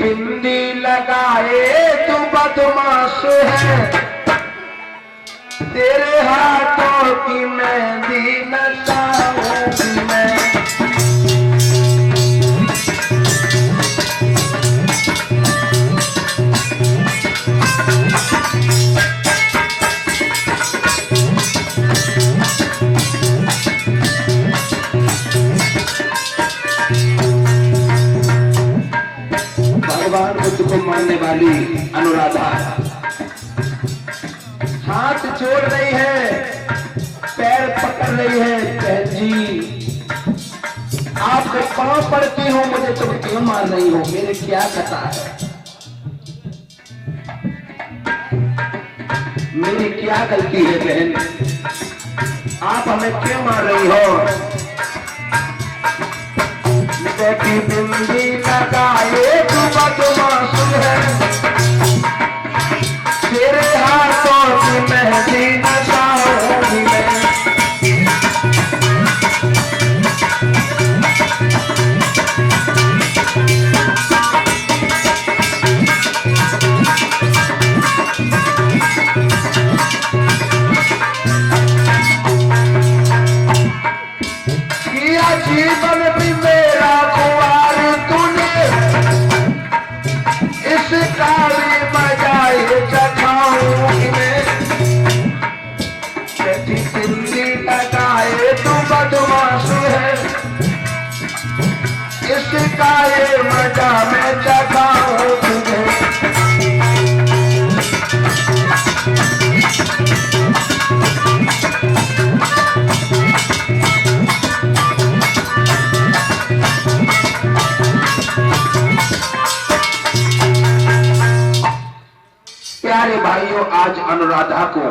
बिंदी लगाए तू बदमाश है, तेरे हाथों की मेहंदी न लाऊंगी मैं। भगवान बुद्ध को मानने वाली अनुराधा हाथ जोड़ रही है, पैर पकड़ रही है। बहन जी, आपके पांव पड़ती हूं, मुझे तुम क्यों मार रही हो? मेरे क्या खता है? मेरी क्या गलती है बहन? आप हमें क्यों मार रही हो? की बिंदी लगाए तू बदमाश है, तेरे हाथों की मेहंदी न लाऊंगी मैं। किया जीवन भी मेरा कुंवार तूने, इसका भी मजा ये चखाऊंगी मैं। कैसी बिंदी लगाए तू बदमाश है, इसका ये मजा मैं चखाऊं तुझे। प्यारे भाइयों, आज अनुराधा को